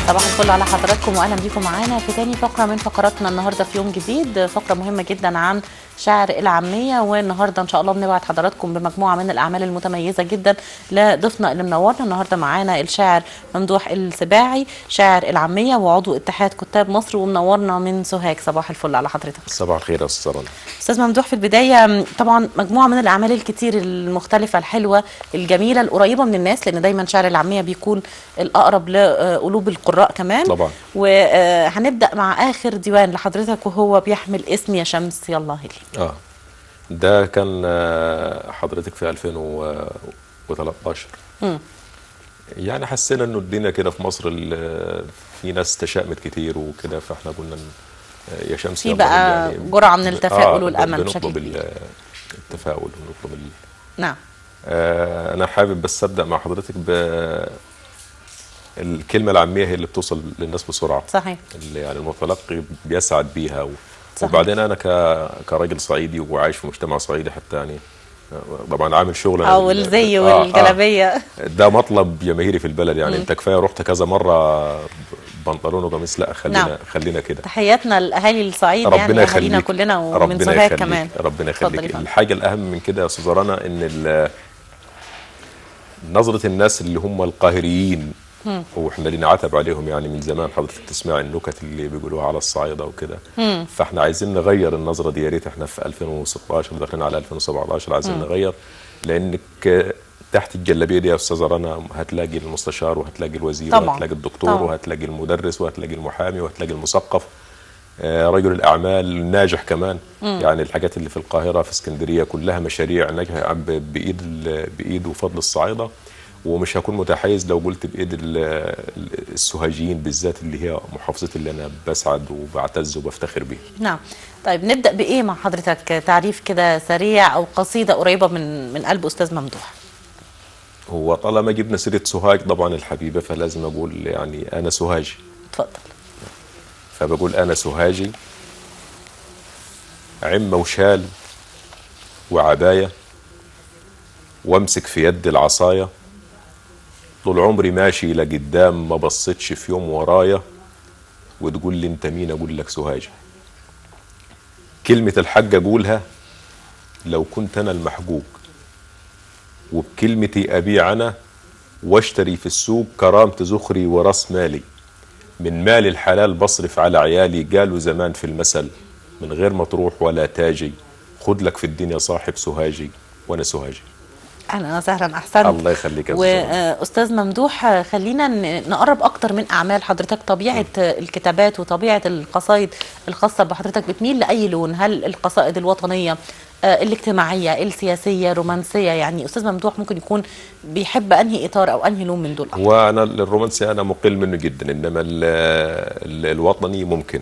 صباح الفل على حضراتكم واهلا بيكم معانا في تاني فقره من فقراتنا النهارده في يوم جديد، فقره مهمه جدا عن شعر العاميه. والنهارده ان شاء الله بنبعت حضراتكم بمجموعه من الاعمال المتميزه جدا لضيفنا اللي منورنا النهارده. معانا الشاعر ممدوح السباعي شاعر العاميه وعضو اتحاد كتاب مصر ومنورنا من سوهاج. صباح الفل على حضرتك. صباح الخير يا استاذ رنا. استاذ ممدوح، في البدايه طبعا مجموعه من الاعمال الكتير المختلفه الحلوه الجميله القريبه من الناس، لان دايما شعر العاميه بيكون الاقرب لقلوب القراء كمان طبعا. وهنبدا مع اخر ديوان لحضرتك وهو بيحمل اسم يا شمس يلا هلي. ده كان حضرتك في 2013. يعني حسينا انه الدنيا كده في مصر في ناس تشائمت كتير وكده، فاحنا قلنا يا شمس في بقى يعني جرعه من التفاؤل والامل بشكل بنطلب كبير. التفاؤل ونطلب نعم. انا حابب بس ابدا مع حضرتك الكلمه العاميه هي اللي بتوصل للناس بسرعه. صحيح. اللي يعني المتلقي بيسعد بيها صحيح. وبعدين انا كراجل صعيدي وعايش في مجتمع صعيدي حتى، يعني طبعا عامل شغل او الزي والجلابيه ده مطلب جماهيري في البلد. يعني انت كفايه رحت كذا مره بنطلون وقميص، لا خلينا كده. تحياتنا لاهالي الصعيد، يعني اهالينا كلنا ومن سوهاج كمان. ربنا يخليك. الحاجه الاهم من كده يا استاذه رنا ان نظره الناس اللي هم القاهريين واحنا اللي نعتب عليهم يعني من زمان، حضرتك تسمع النكت اللي بيقولوها على الصعايده وكده، فاحنا عايزين نغير النظره دي. يا ريت احنا في 2016 داخلين على 2017 عايزين نغير، لانك تحت الجلابيه دي يا استاذه رنا هتلاقي المستشار وهتلاقي الوزير طبعا. وهتلاقي الدكتور طبعا. وهتلاقي المدرس وهتلاقي المحامي وهتلاقي المثقف، رجل الاعمال الناجح كمان. يعني الحاجات اللي في القاهره في اسكندريه كلها مشاريع ناجحه بايد وفضل الصعايده، ومش هكون متحيز لو قلت بايد السوهاجيين بالذات اللي هي محافظتي اللي انا بسعد وبعتز وبفتخر بيها. نعم. طيب نبدا بايه مع حضرتك؟ تعريف كده سريع او قصيده قريبه من قلب استاذ ممدوح. هو طالما جبنا سيره سوهاج طبعا الحبيبه، فلازم اقول يعني انا سوهاجي. اتفضل. فبقول انا سوهاجي، عمه وشال وعبايه، وامسك في يد العصايه، طول عمري ماشي لقدام ما بصيتش في يوم ورايا، وتقول لي انت مين اقول لك سوهاجي. كلمة الحق اقولها لو كنت انا المحقوق، وبكلمتي ابيع انا واشتري في السوق كرامة زخري وراس مالي، من مال الحلال بصرف على عيالي. قالوا زمان في المثل من غير ما تروح ولا تاجي، خد لك في الدنيا صاحب سوهاجي، وانا سوهاجي. اهلا وسهلا. احسنت. الله يخليك. واستاذ ممدوح، خلينا نقرب اكتر من اعمال حضرتك. طبيعه الكتابات وطبيعه القصائد الخاصه بحضرتك بتميل لاي لون؟ هل القصائد الوطنيه، الاجتماعيه، السياسيه، رومانسيه؟ يعني استاذ ممدوح ممكن يكون بيحب انهي اطار او انهي لون من دول؟ وانا الرومانسي انا مقل منه جدا، انما الوطني ممكن.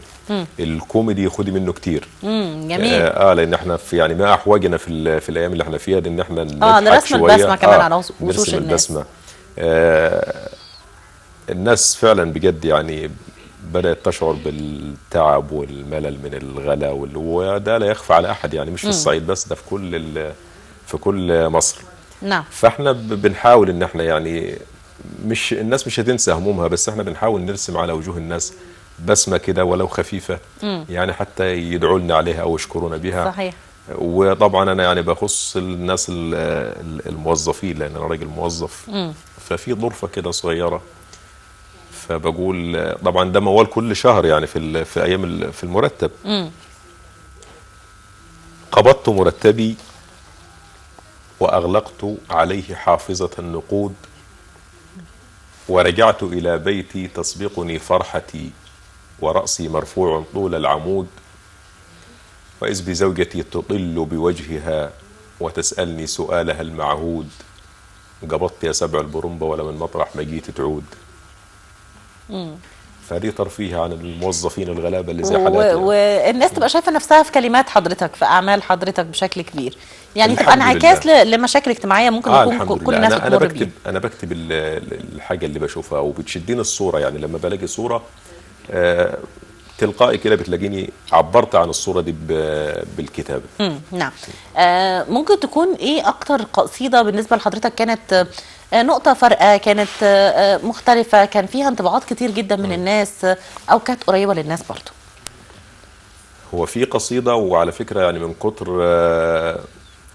الكوميدي خدي منه كتير. جميل. لان احنا في يعني ما احوجنا في الايام اللي احنا فيها دي ان احنا نرسم البسمه كمان على وشوش الناس. الناس فعلا بجد يعني بدأت تشعر بالتعب والملل من الغلا وده لا يخفى على احد، يعني مش في الصعيد بس، ده في كل مصر. نعم. فاحنا بنحاول ان احنا يعني مش الناس مش هتنسى همومها، بس احنا بنحاول نرسم على وجوه الناس بسمه كده ولو خفيفه، يعني حتى يدعوا لنا عليها او يشكرونا بها. صحيح. وطبعا انا يعني بخص الناس الموظفين، لان انا راجل موظف. ففي ظرفه كده صغيره، فبقول طبعا ده موال كل شهر يعني في ايام في المرتب. قبضت مرتبي وأغلقت عليه حافظة النقود، ورجعت إلى بيتي تسبقني فرحتي ورأسي مرفوع طول العمود، وإذ بزوجتي تطل بوجهها وتسألني سؤالها المعهود، قبضت يا سبع البرمبة ولا من مطرح ما جيت تعود. فدي ترفيه عن الموظفين الغلابه اللي زي حالاتي. والناس تبقى شايفه نفسها في كلمات حضرتك في اعمال حضرتك بشكل كبير، يعني تبقى انعكاس لمشاكل اجتماعيه ممكن يكون كل الناس بتمر بيها. انا بكتب الحاجه اللي بشوفها وبتشدني الصوره، يعني لما بلاقي صوره تلقائي كده بتلاقيني عبرت عن الصوره دي بالكتابه. نعم. ممكن تكون ايه اكتر قصيده بالنسبه لحضرتك كانت نقطة فارقة كانت مختلفة، كان فيها انطباعات كتير جدا من الناس، أو كانت قريبة للناس برضو؟ هو في قصيدة، وعلى فكرة يعني من كتر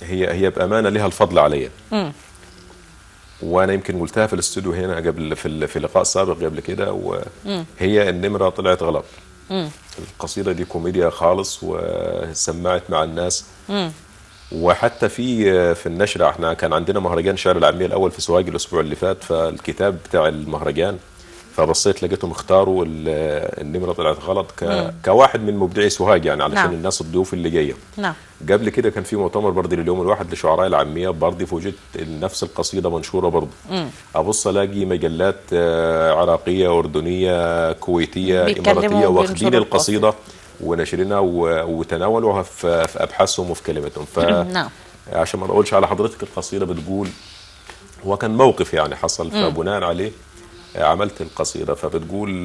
هي بأمانة لها الفضل عليا. وانا يمكن قلتها في الاستوديو هنا قبل في لقاء سابق قبل كده، وهي النمرة طلعت غلط. القصيدة دي كوميديا خالص وسمعت مع الناس. وحتى في النشرة احنا كان عندنا مهرجان شعر العامية الأول في سوهاج الأسبوع اللي فات، فالكتاب بتاع المهرجان فبصيت لقيتهم اختاروا النمرة طلعت غلط كواحد من مبدعي سوهاج، يعني علشان نعم. الناس الضيوف اللي جايه. نعم. قبل كده كان في مؤتمر برضه لليوم الواحد لشعراء العامية برضه، فوجئت نفس القصيدة منشورة برضه. أبص ألاقي مجلات عراقية، أردنية، كويتية، إماراتية واخدين القصيدة وناشرينها وتناولوها في أبحاثهم وفي كلماتهم. عشان ما نقولش على حضرتك، القصيدة بتقول، هو كان موقف يعني حصل، فبناء عليه عملت القصيدة. فبتقول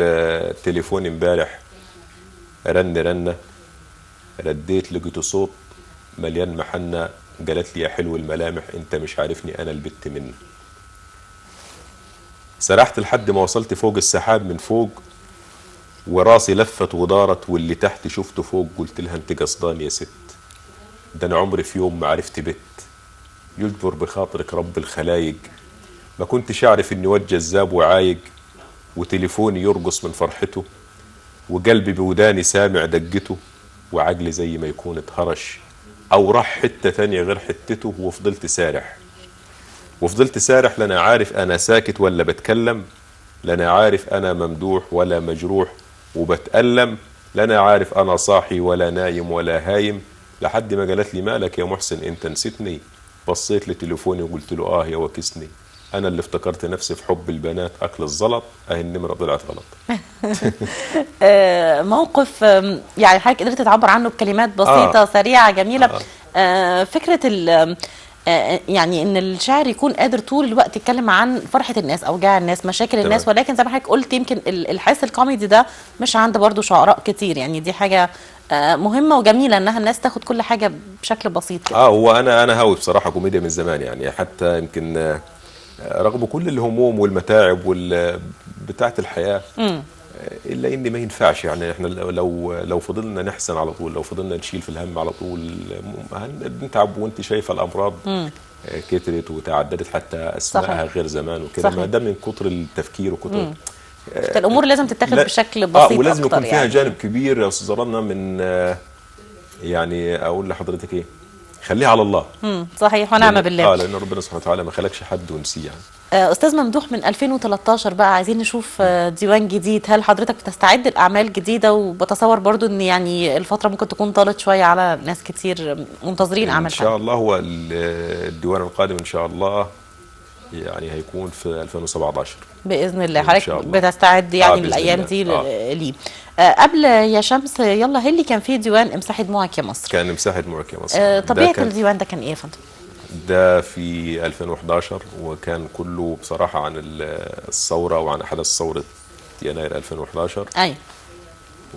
تليفوني امبارح رنة، رديت لقيته صوت مليان محنة، قالت لي يا حلو الملامح انت مش عارفني انا البت منه. سرحت لحد ما وصلت فوق السحاب من فوق، وراسي لفت ودارت واللي تحت شفته فوق، قلت لها انت قصدان يا ست، ده انا عمري في يوم ما عرفت بت، يجبر بخاطرك رب الخلايق، ما كنتش اعرف اني واد جذاب وعايق، وتليفوني يرقص من فرحته، وقلبي بوداني سامع دقته، وعقلي زي ما يكون اتهرش او راح حتة تانية غير حتته، وفضلت سارح لنا عارف انا ساكت ولا بتكلم، لنا عارف انا ممدوح ولا مجروح وبتألم، لنا عارف انا صاحي ولا نايم ولا هايم، لحد ما قالت لي مالك يا محسن انت نسيتني، بصيت لتليفوني وقلت له يا وكسني، انا اللي افتكرت نفسي في حب البنات اكل الزلط، النمرة طلعت غلط. موقف يعني حضرتك قدرت تعبر عنه بكلمات بسيطة سريعة جميلة. فكرة يعني ان الشاعر يكون قادر طول الوقت يتكلم عن فرحة الناس، اوجاع الناس، مشاكل الناس، ولكن زي ما حضرتك قلت يمكن الحس الكوميدي ده مش عند برضو شعراء كتير، يعني دي حاجة مهمة وجميلة انها الناس تاخد كل حاجة بشكل بسيط كده. هو انا هاوي بصراحة كوميديا من زمان، يعني حتى يمكن رغم كل الهموم والمتاعب بتاعت الحياة، الا ان ما ينفعش، يعني احنا لو فضلنا نحزن على طول، لو فضلنا نشيل في الهم على طول هنتعب، وانت شايفه الامراض كترت وتعددت حتى اسمائها غير زمان وكده، ما ده من كتر التفكير وكتر الامور لازم تتاخد بشكل بسيط ولازم يكون فيها يعني. جانب كبير يا استاذ رنا من يعني اقول لحضرتك ايه، خليها على الله. صحيح ونعم بالله. لان ربنا سبحانه وتعالى ما خلقش حد ونسيه يعني. استاذ ممدوح، من 2013 بقى عايزين نشوف ديوان جديد، هل حضرتك بتستعد لاعمال جديده؟ وبتصور برضو ان يعني الفتره ممكن تكون طالت شويه على ناس كتير منتظرين اعمال ان شاء الله. هو الديوان القادم ان شاء الله يعني هيكون في 2017 باذن الله. حضرتك بتستعد يعني الايام دي ليه؟ قبل يا شمس يلا هلي كان في ديوان امسحي دموعك يا مصر. كان امسحي دموعك يا مصر. طبيعه الديوان ده كان ايه يا فندم؟ ده في 2011، وكان كله بصراحة عن الثورة وعن أحداث ثورة يناير 2011. أي.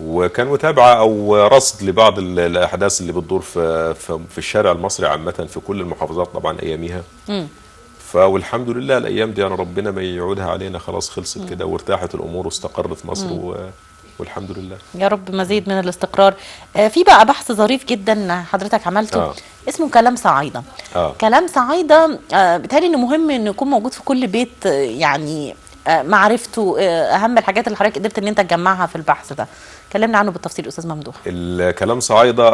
وكان متابعة أو رصد لبعض الأحداث اللي بتدور في الشارع المصري عامة في كل المحافظات طبعا أياميها. والحمد لله الأيام دي أنا ربنا ما يعودها علينا، خلاص خلصت كده وارتاحت الأمور واستقرت مصر والحمد لله يا رب مزيد من الاستقرار. في بقى بحث ظريف جدا حضرتك عملته اسمه كلام صعايدة. كلام صعايدة بيتهيألي انه مهم انه يكون موجود في كل بيت، يعني معرفته اهم الحاجات اللي حضرتك قدرت ان انت تجمعها في البحث ده. كلمنا عنه بالتفصيل استاذ ممدوح. الكلام صعايدة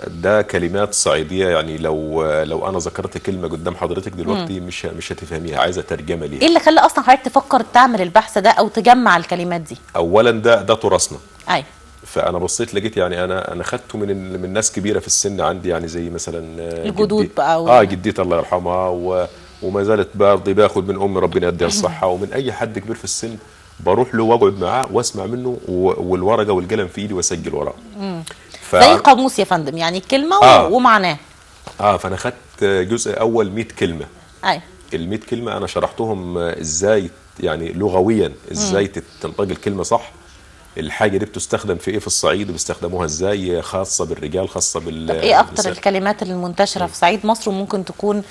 ده كلمات صعيدية، يعني لو انا ذكرت كلمة قدام حضرتك دلوقتي مش هتفهميها، عايزة ترجمة ليها. ايه اللي خلى اصلا حضرتك تفكر تعمل البحث ده او تجمع الكلمات دي؟ اولا ده تراثنا. اي. فانا بصيت لقيت يعني انا خدته من ناس كبيرة في السن عندي، يعني زي مثلا الجدود بقى جدتي الله يرحمها، وما زالت برضه باخد من امي ربنا يديها الصحة، ومن اي حد كبير في السن بروح له واقعد معاه واسمع منه، والورقه والقلم في ايدي واسجل وراه. زي قاموس يا فندم، يعني كلمه ومعناه. فانا خدت جزء اول 100 كلمه. ال 100 كلمه انا شرحتهم ازاي يعني لغويا ازاي تنطق الكلمه صح، الحاجه دي بتستخدم في ايه في الصعيد وبيستخدموها ازاي، خاصه بالرجال خاصه طب ايه اكتر الكلمات المنتشره في صعيد مصر وممكن تكون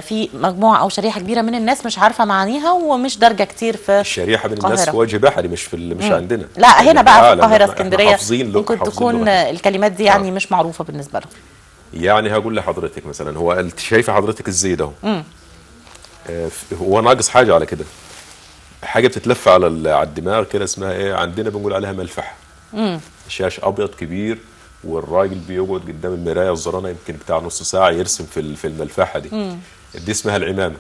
في مجموعه او شريحه كبيره من الناس مش عارفه معانيها ومش دارجه كتير في الشريحه من الناس القاهره؟ في وجه بحري، مش في مش عندنا. لا هنا بقى في القاهره احنا اسكندريه حافظين ممكن تكون الكلمات دي يعني مش معروفه بالنسبه لهم. يعني هقول لحضرتك مثلا، هو انت شايفه حضرتك الزي ده هو ناقص حاجه على كده، حاجه بتتلف على الدماغ كده، اسمها ايه عندنا بنقول عليها ملفحه. شاش ابيض كبير، والراجل بيقعد قدام المرايه الزرانه يمكن بتاع نص ساعه يرسم في الملفحه دي اسمها العمامه.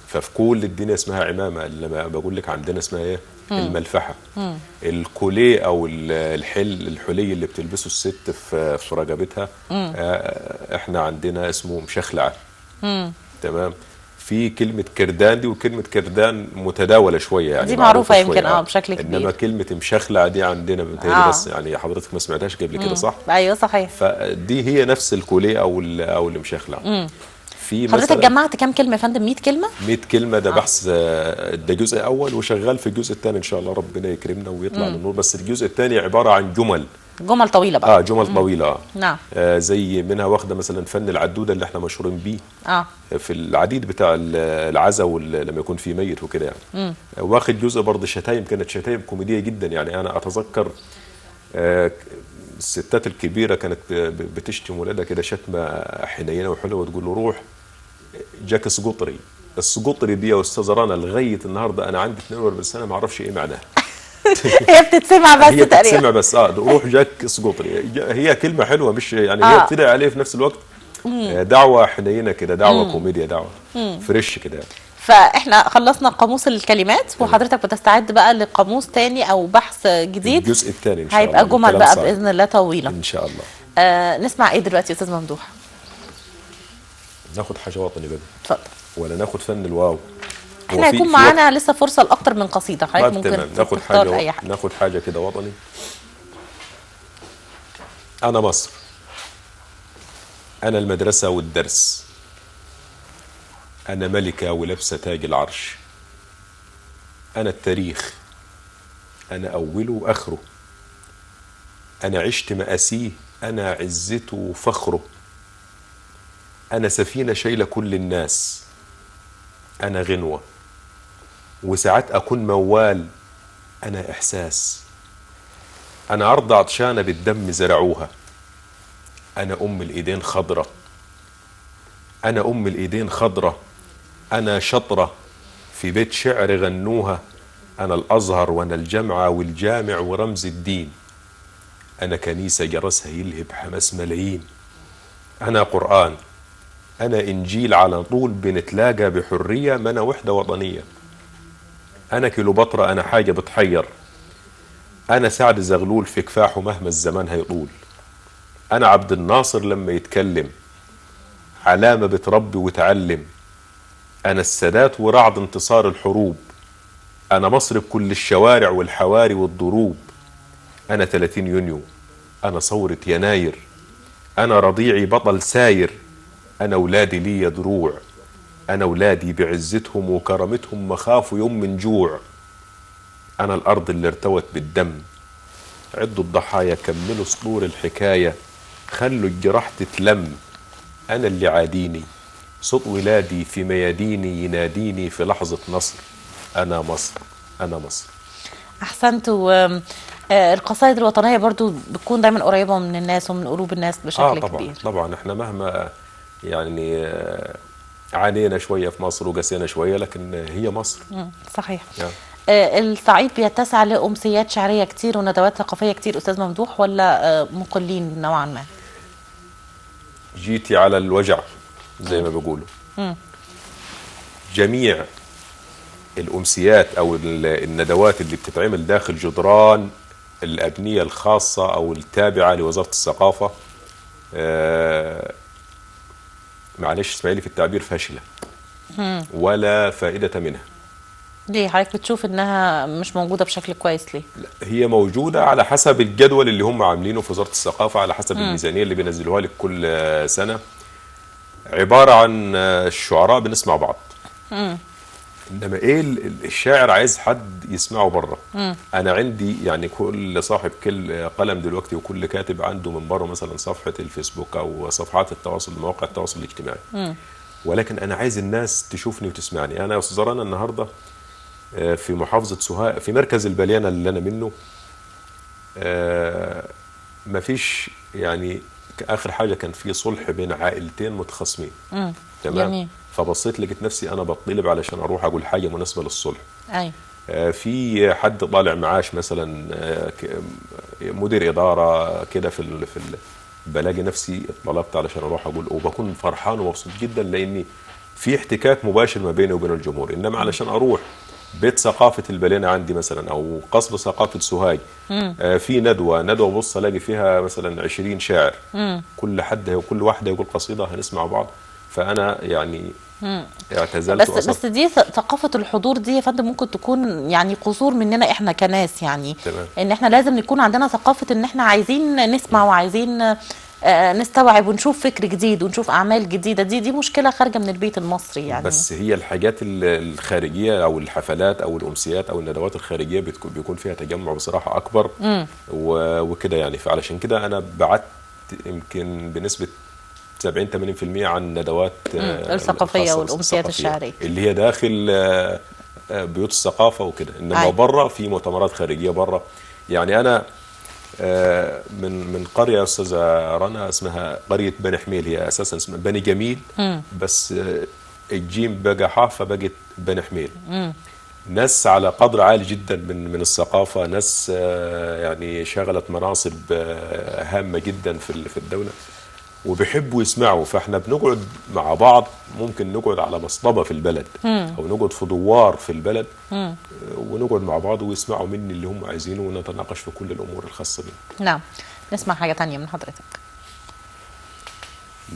ففي كل الدنيا اسمها عمامه، لما بقول لك عندنا اسمها ايه الملفحه. الكوليه او الحلي اللي بتلبسه الست في رقبتها احنا عندنا اسمه مشخلعه. تمام. في كلمه كردان دي، وكلمه كردان متداوله شويه يعني دي معروفه يمكن بشكل كبير، انما كلمه مشخلعه دي عندنا بتهيألي بس يعني حضرتك ما سمعتهاش قبل كده صح؟ ايوه صحيح. فدي هي نفس الكوليه او المشخلعه. في حضرتك جمعت كام كلمه يا فندم؟ 100 كلمه؟ 100 كلمه ده بحث، ده جزء اول وشغال في الجزء الثاني ان شاء الله ربنا يكرمنا ويطلع للنور. بس الجزء الثاني عباره عن جمل طويله بقى. جمل طويله. نعم. زي منها واخده مثلا فن العدوده اللي احنا مشهورين بيه في العديد بتاع العزا لما يكون في ميت وكده يعني. واخد جزء برضه شتايم، كانت شتايم كوميديه جدا يعني. انا اتذكر الستات الكبيره كانت بتشتم ولادها كده شتمه حنينه وحلوه، وتقول له روح جاك سقطري. السقطري دي يا استاذه رنا لغايه النهارده انا عندي 42 سنه ما اعرفش ايه معناها. هي بتتسمع بس هي تقريبا، بتتسمع بس روح جاك سقطري. هي كلمه حلوه مش يعني هي بتدعي عليه في نفس الوقت دعوه حنينه كده، دعوه كوميديا، دعوه فريش كده. فاحنا خلصنا قاموس الكلمات وحضرتك بتستعد بقى لقاموس تاني او بحث جديد. الجزء الثاني ان شاء الله هيبقى جمل بقى باذن الله طويله ان شاء الله. نسمع ايه دلوقتي يا استاذ ممدوح؟ ناخد حاجه وطني بقى. اتفضل. ولا ناخد فن الواو؟ احنا هيكون معانا لسه فرصه لاكتر من قصيده، حضرتك ممكن ناخد حاجه اي حاجه. ناخد حاجه كده وطني. انا مصر، انا المدرسه والدرس، انا ملكه ولابسه تاج العرش، انا التاريخ، انا اوله واخره، انا عشت مآسيه، انا عزته وفخره، انا سفينه شايله كل الناس، انا غنوه وساعات اكون موال، انا احساس، انا ارض عطشانه بالدم زرعوها، انا ام الايدين خضره، انا ام الايدين خضره، انا شطره في بيت شعر غنوها، انا الازهر وانا الجامعه والجامع ورمز الدين، انا كنيسه جرسها يلهب حماس ملايين، انا قران، انا انجيل على طول بنتلاقى بحريه، ما انا وحده وطنيه، انا كيلوبطره، انا حاجه بتحير، انا سعد زغلول في كفاحه مهما الزمان هيطول، انا عبد الناصر لما يتكلم علامه بتربي وتعلم، انا السادات ورعد انتصار الحروب، انا مصر بكل الشوارع والحواري والضروب، انا 30 يونيو، انا ثوره يناير، انا رضيعي بطل ساير، انا ولادي لي دروع، انا ولادي بعزتهم وكرامتهم ما خافوا يوم من جوع، انا الارض اللي ارتوت بالدم، عدوا الضحايا كملوا سطور الحكايه، خلوا الجراح تتلم، انا اللي عاديني صوت ولادي في مياديني يناديني في لحظه نصر، انا مصر، انا مصر. احسنت. القصائد الوطنيه برضو بتكون دايما قريبه من الناس ومن قلوب الناس بشكل طبعًا كبير. طبعا احنا مهما يعني عانينا شويه في مصر وقسينا شويه، لكن هي مصر. صحيح. الصعيد بيتسع لامسيات شعريه كتير وندوات ثقافيه كتير استاذ ممدوح، ولا مقلين نوعا ما؟ جيتي على الوجع زي ما بيقولوا. جميع الامسيات او الندوات اللي بتتعمل داخل جدران الابنيه الخاصه او التابعه لوزاره الثقافه معلش اسمعي في التعبير فاشله ولا فائده منها. ليه حضرتك بتشوف انها مش موجوده بشكل كويس ليه؟ لا هي موجوده على حسب الجدول اللي هم عاملينه في وزاره الثقافه، على حسب الميزانيه اللي بينزلوها لك كل سنه. عباره عن الشعراء بنسمع بعض. انما ايه الشاعر عايز حد يسمعه بره. انا عندي يعني كل صاحب كل قلم دلوقتي وكل كاتب عنده من بره مثلا صفحه الفيسبوك او صفحات التواصل، مواقع التواصل الاجتماعي. ولكن انا عايز الناس تشوفني وتسمعني. انا يا استاذ رنا النهارده في محافظه سوهاج في مركز البليانه اللي انا منه، مفيش يعني اخر حاجه كان في صلح بين عائلتين متخاصمين. تمام. جميل. فبصيت لقيت نفسي انا بطلب علشان اروح اقول حاجه مناسبه للصلح. اي. في حد طالع معاش مثلا، مدير اداره كده بلاقي نفسي طلبت علشان اروح اقول، وبكون فرحان ومبسوط جدا لاني في احتكاك مباشر ما بيني وبين الجمهور. انما علشان اروح بيت ثقافه البليانه عندي مثلا او قصر ثقافه سوهاج، في ندوه بص الاقي فيها مثلا 20 شاعر، كل واحده يقول قصيده هنسمع بعض. فانا يعني اعتزلت بس دي ثقافه الحضور دي يا فندم ممكن تكون يعني قصور مننا احنا كناس، يعني تمام. ان احنا لازم نكون عندنا ثقافه ان احنا عايزين نسمع وعايزين نستوعب ونشوف فكر جديد ونشوف اعمال جديده. دي مشكله خارجه من البيت المصري يعني. بس هي الحاجات الخارجيه او الحفلات او الامسيات او الندوات الخارجيه بيكون فيها تجمع بصراحه اكبر وكده يعني. فعلشان كده انا بعدت يمكن بنسبه 70-80% عن الندوات الثقافيه والامسيات الشعريه اللي هي داخل بيوت الثقافه وكده. انما بره في مؤتمرات خارجيه بره. يعني انا من قريه يا استاذه رنا اسمها قريه بني حميل، هي اساسا اسمها بني جميل بس الجيم بقى حاء فبقت بني حميل. ناس على قدر عالي جدا من الثقافه، ناس يعني شغلت مناصب هامه جدا في الدوله وبيحبوا يسمعوا. فاحنا بنقعد مع بعض، ممكن نقعد على مصطبه في البلد او نقعد في دوار في البلد ونقعد مع بعض ويسمعوا مني اللي هم عايزينه ونتناقش في كل الامور الخاصه بنا. نعم. نسمع حاجه تانية من حضرتك.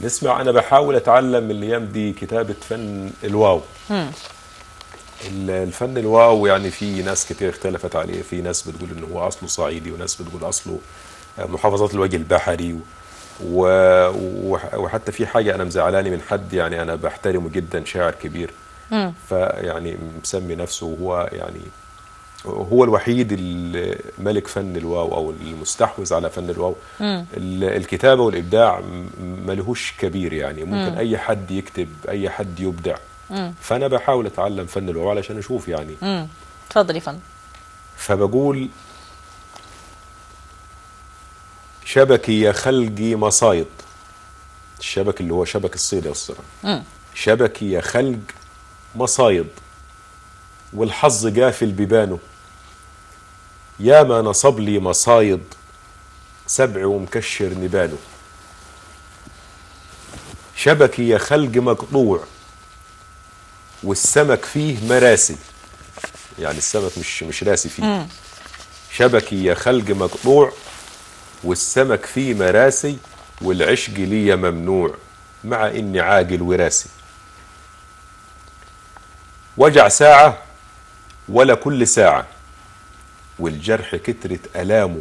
نسمع. انا بحاول اتعلم الايام دي كتابه فن الواو. الفن الواو يعني في ناس كتير اختلفت عليه. في ناس بتقول انه هو اصله صعيدي وناس بتقول اصله محافظات الوجه البحري وحتى في حاجه انا مزعلاني من حد يعني انا بحترمه جدا، شاعر كبير فيعني مسمي نفسه وهو يعني هو الوحيد الملك فن الواو او المستحوذ على فن الواو. الكتابه والابداع ملهوش كبير يعني، ممكن اي حد يكتب اي حد يبدع. فانا بحاول اتعلم فن الواو علشان اشوف يعني. اتفضل يا فندم. فبقول: شبكي يا خلقي مصايد. الشبك اللي هو شبك الصيد يا أستاذ. شبكي يا خلق مصايد والحظ قافل ببانه، يا ما نصب لي مصايد سبع ومكشر نبانه. شبكي يا خلق مقطوع والسمك فيه مراسي، يعني السمك مش راسي فيه. شبكي يا خلق مقطوع والسمك فيه مراسي والعشق لي ممنوع مع اني عاقل وراسي. وجع ساعة ولا كل ساعة والجرح كترة ألامه،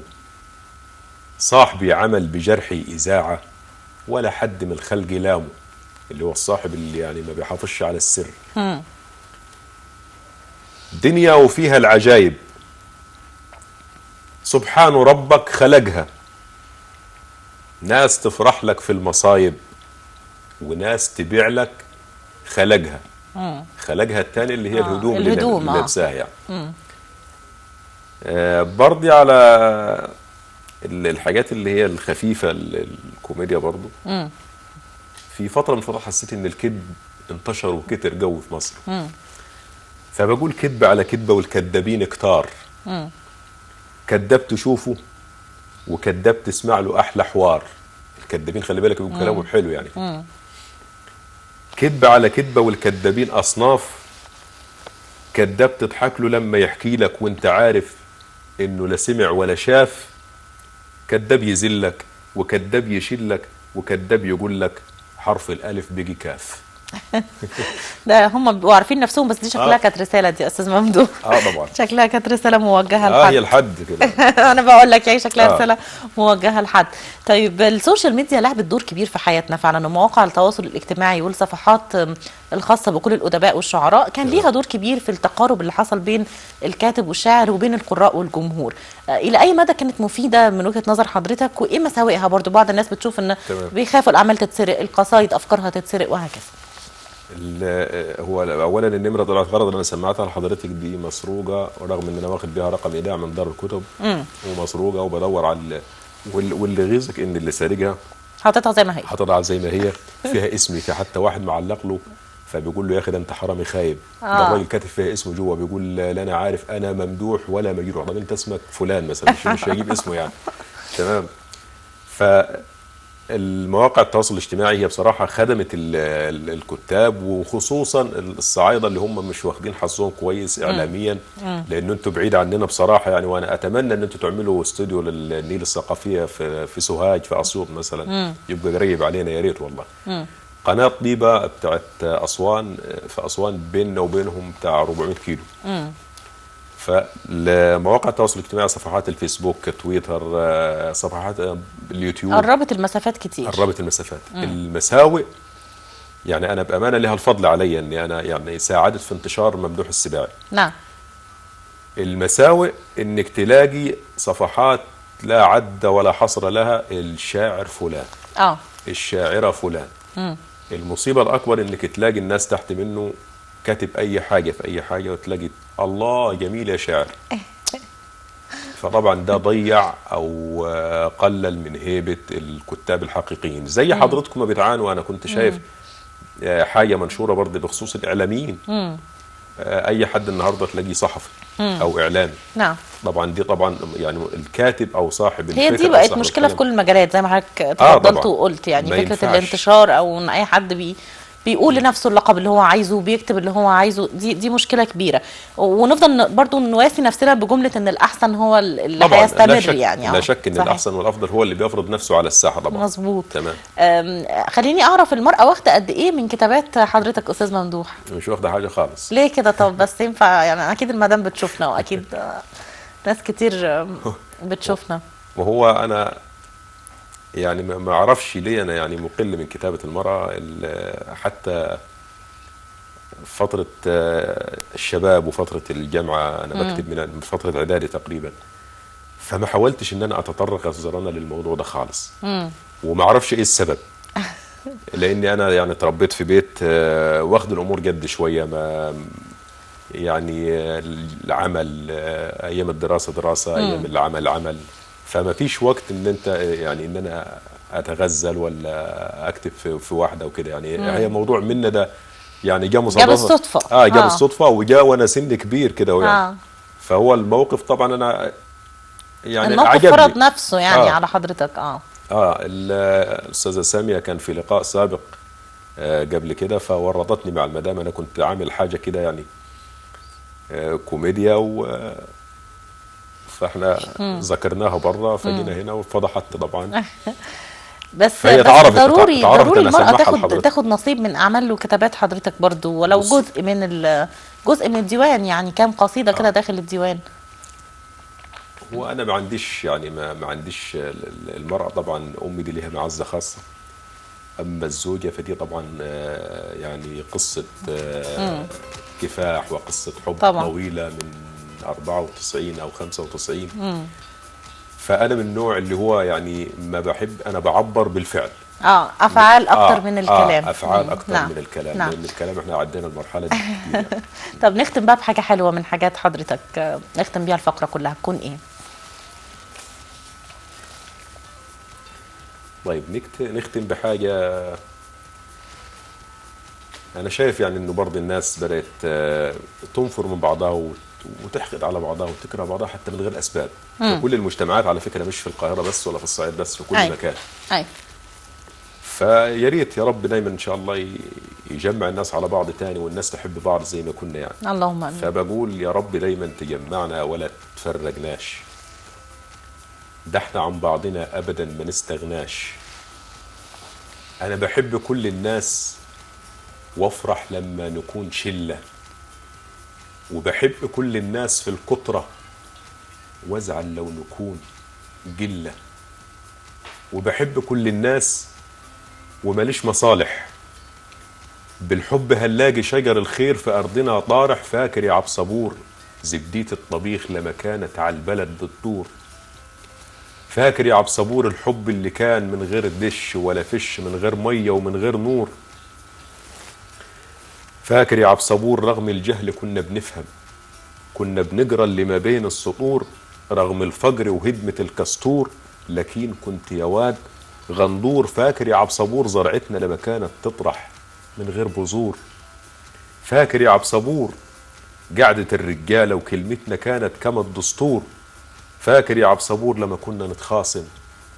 صاحبي عمل بجرحي إذاعة ولا حد من الخلق لامه. اللي هو الصاحب اللي يعني ما بيحافظش على السر. دنيا وفيها العجايب سبحان ربك خلقها، ناس تفرح لك في المصايب وناس تبيع لك خلقها. خلقها الثاني اللي هي الهدوم اللي لابساها يعني. برضي على الحاجات اللي هي الخفيفة الكوميديا برضو. في فترة من فترات حسيت ان الكذب انتشر وكتر جو في مصر. فبقول كذب على كذبة والكذابين كتار. كذاب تشوفه وكذاب تسمع له احلى حوار. الكذابين خلي بالك بيقولوا كلامهم حلو يعني. كذب على كذبة والكذابين اصناف. كذاب تضحك له لما يحكي لك وانت عارف انه لا سمع ولا شاف. كذاب يذلك وكذاب يشلك وكذاب يقول لك حرف الالف بيجي كاف. ده هم بيبقوا عارفين نفسهم، بس دي شكلها كانت رساله دي يا استاذ ممدوح. طبعا. شكلها كانت رساله موجهه لحد. هي لحد كده. انا بقول لك يعني شكلها رساله موجهه لحد. طيب السوشيال ميديا لعبت دور كبير في حياتنا فعلا، ومواقع التواصل الاجتماعي والصفحات الخاصه بكل الادباء والشعراء كان ليها دور كبير في التقارب اللي حصل بين الكاتب والشاعر وبين القراء والجمهور. الى اي مدى كانت مفيده من وجهه نظر حضرتك، وايه مساوئها؟ برضو بعض الناس بتشوف ان بيخافوا الاعمال تتسرق، القصايد افكارها تتسرق وهكذا. هو اولا النمره طلعت غلط اللي انا سمعتها لحضرتك دي مسروقه، ورغم ان انا واخد بيها رقم ايداع من دار الكتب ومسروقه، وبدور على واللي غيظك ان اللي سارقها حاططها زي ما هي، حاططها زي ما هي، فيها اسمي، في حتى واحد معلق له فبيقول له يا اخي ده انت حرامي خايب. ده الراجل كاتب فيها اسمه جوه، بيقول لا انا عارف انا ممدوح ولا مجروح، طب انت اسمك فلان مثلا، مش هيجيب اسمه يعني. تمام. المواقع التواصل الاجتماعي هي بصراحة خدمت الكتاب، وخصوصا الصعايدة اللي هم مش واخدين حظهم كويس إعلاميا، لأن انتوا بعيد عننا بصراحة يعني. وأنا أتمنى أن انتوا تعملوا استوديو للنيل الثقافية في سوهاج، في أسيوط مثلا، يبقى قريب علينا يا ريت والله. قناة طيبة بتاعت أسوان، في أسوان بيننا وبينهم بتاع 400 كيلو. فالمواقع التواصل الاجتماعي، صفحات الفيسبوك، تويتر، صفحات اليوتيوب، قربت المسافات كتير. قربت المسافات. المساوئ يعني انا بامانه لها الفضل علي اني انا يعني ساعدت في انتشار ممدوح السباعي. نعم. المساوئ انك تلاقي صفحات لا عد ولا حصر لها الشاعر فلان، الشاعره فلان. المصيبه الاكبر انك تلاقي الناس تحت منه كاتب اي حاجه في اي حاجه، وتلاقي الله جميل يا شاعر. فطبعا ده ضيع او قلل من هيبه الكتاب الحقيقيين زي حضرتكم ما بتعانوا. وانا كنت شايف حاجه منشوره برضه بخصوص الاعلاميين. اي حد النهارده تلاقيه صحفي او اعلامي. نعم. طبعا دي طبعا يعني الكاتب او صاحب هي دي بقت مشكله في كل المجالات زي ما حضرتك تفضلت وقلت، يعني فكره ينفعش الانتشار، او ان اي حد بيقول لنفسه اللقب اللي هو عايزه وبيكتب اللي هو عايزه، دي مشكله كبيره. ونفضل برضو نواسي نفسنا بجمله ان الاحسن هو اللي هيستمر يعني. لا شك ان الاحسن والافضل هو اللي بيفرض نفسه على الساحه طبعا. مظبوط. تمام. خليني اعرف، المراه واخده قد ايه من كتابات حضرتك استاذ ممدوح؟ مش واخده حاجه خالص. ليه كده؟ طب بس ينفع يعني، اكيد المدام بتشوفنا، واكيد ناس كتير بتشوفنا. وهو انا يعني ما اعرفش ليه انا يعني مقل من كتابه المراه. حتى فتره الشباب وفتره الجامعه انا بكتب من فتره اعدادي تقريبا، فما حاولتش ان انا اتطرق زرنا للموضوع ده خالص. وما اعرفش ايه السبب، لاني انا يعني تربيت في بيت واخد الامور جد شويه. ما يعني العمل ايام الدراسه دراسه، ايام العمل عمل، فما فيش وقت ان انت يعني ان انا اتغزل ولا اكتب في واحده وكده يعني. هي موضوع منا ده يعني جاء مصادفه، جاء بالصدفه. جاء بالصدفه، وجاء وانا سن كبير كده يعني. فهو الموقف طبعا انا يعني الموقف عجبني، فرض نفسه يعني على حضرتك. الاستاذه ساميه كان في لقاء سابق قبل كده، فورطتني مع المدام. انا كنت عامل حاجه كده يعني كوميديا، فاحنا ذكرناها بره، فجينا هنا وفضحت طبعا. بس ضروري المرأة تاخد نصيب من اعمال وكتابات حضرتك برضو، ولو جزء من الديوان، يعني كام قصيدة كده داخل الديوان. وانا ما عنديش يعني ما عنديش المرأة طبعا امي دي ليها معزة خاصة. اما الزوجة فدي طبعا يعني قصة كفاح وقصة حب طبعا طويلة من 94 او 95. فانا من النوع اللي هو يعني ما بحب، انا بعبر بالفعل. افعال اكتر من الكلام. افعال اكتر من الكلام. لان الكلام احنا عدينا المرحله دي يعني. طب نختم بقى بحاجه حلوه من حاجات حضرتك، نختم بيها الفقره كلها، تكون ايه؟ طيب نختم بحاجه. انا شايف يعني انه برضه الناس بدات تنفر من بعضها وتحقد على بعضها وتكره بعضها حتى من غير اسباب. في كل المجتمعات على فكره، مش في القاهره بس ولا في الصعيد بس، في كل مكان. فيا ريت يا رب دايما ان شاء الله يجمع الناس على بعض تاني، والناس تحب بعض زي ما كنا يعني. اللهم امين. فبقول يا رب دايما تجمعنا ولا تفرقناش. ده احنا عن بعضنا ابدا ما نستغناش. انا بحب كل الناس وافرح لما نكون شلة، وبحب كل الناس في الكترة، وازعل لو نكون جلة، وبحب كل الناس وماليش مصالح، بالحب هنلاقي شجر الخير في أرضنا طارح، فاكر يا عبصبور زبدية الطبيخ لما كانت على البلد بتدور، فاكر يا عبصبور الحب اللي كان من غير دش ولا فش، من غير مية ومن غير نور، فاكر يا عبصبور رغم الجهل كنا بنفهم، كنا بنقرا اللي ما بين السطور، رغم الفجر وهدمة الكستور، لكن كنت يا واد غندور، فاكر يا عبصبور زرعتنا لما كانت تطرح من غير بذور، فاكر يا عبصبور قعدة الرجالة وكلمتنا كانت كما الدستور، فاكر يا عبصبور لما كنا نتخاصم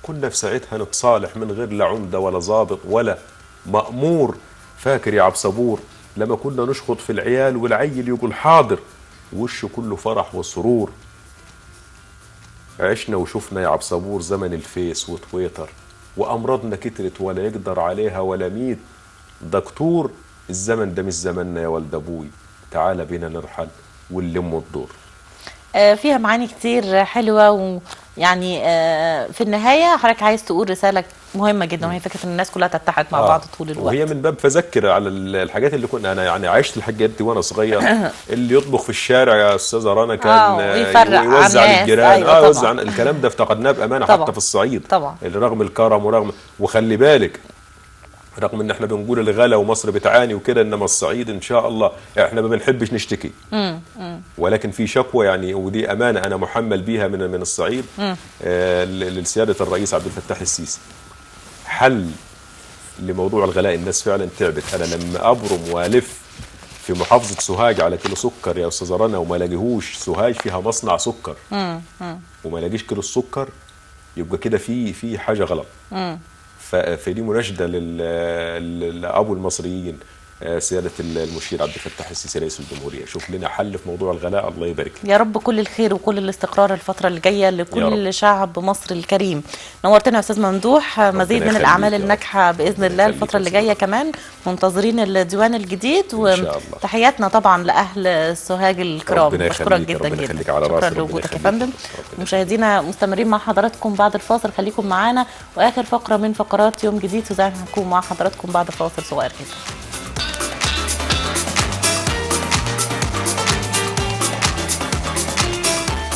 كنا في ساعتها نتصالح من غير لا عمدة ولا ضابط ولا مأمور، فاكر يا عبصبور لما كنا نشخط في العيال والعيل يقول حاضر وشه كله فرح وسرور، عشنا وشفنا يا عبصبور زمن الفيس وتويتر، وأمراضنا كترت ولا يقدر عليها ولا ميت دكتور، الزمن ده مش زمننا يا ولد أبوي، تعال بينا نرحل ونلم الدور. فيها معاني كتير حلوة، ويعني في النهاية حضرتك عايز تقول رسالة مهمة جدا، وهي فكرة ان الناس كلها تتحد مع بعض طول الوقت. وهي من باب فذكر على الحاجات اللي كنا، انا يعني عشت الحاجات دي وانا صغير اللي يطبخ في الشارع يا استاذه رنا كان يوزع للجيران، يوزع الكلام ده افتقدناه بامانه طبعًا. حتى في الصعيد طبعا اللي رغم الكرم ورغم، وخلي بالك رغم ان احنا بنقول الغلا ومصر بتعاني وكده، انما الصعيد ان شاء الله احنا ما بنحبش نشتكي، ولكن في شكوى يعني، ودي امانه انا محمل بيها من الصعيد لسياده الرئيس عبد الفتاح السيسي، حل لموضوع الغلاء. الناس فعلا تعبت. انا لما ابرم والف في محافظه سوهاج على كيلو سكر يا استاذه رنا وما لاقيهوش، سوهاج فيها مصنع سكر وما لاقيش كيلو السكر، يبقى كده في حاجه غلط. فدي مناشده لابو المصريين سياده المشير عبد الفتاح السيسي رئيس الجمهوريه، شوف لنا حل في موضوع الغلاء، الله يبارك لك. يا رب كل الخير وكل الاستقرار الفتره اللي جايه لكل شعب مصر الكريم. نورتنا يا استاذ ممدوح، مزيد من الاعمال الناجحه باذن الله الفتره اللي جايه، كمان منتظرين الديوان الجديد، وتحياتنا طبعا لاهل سوهاج الكرام. بشكرك جدا جدا، شكرا لوجودك يا فندم. مشاهدينا مستمرين مع حضراتكم بعد الفاصل، خليكم معانا، واخر فقره من فقرات يوم جديد تزعم هنكون مع حضراتكم بعد فاصل صغير جدا.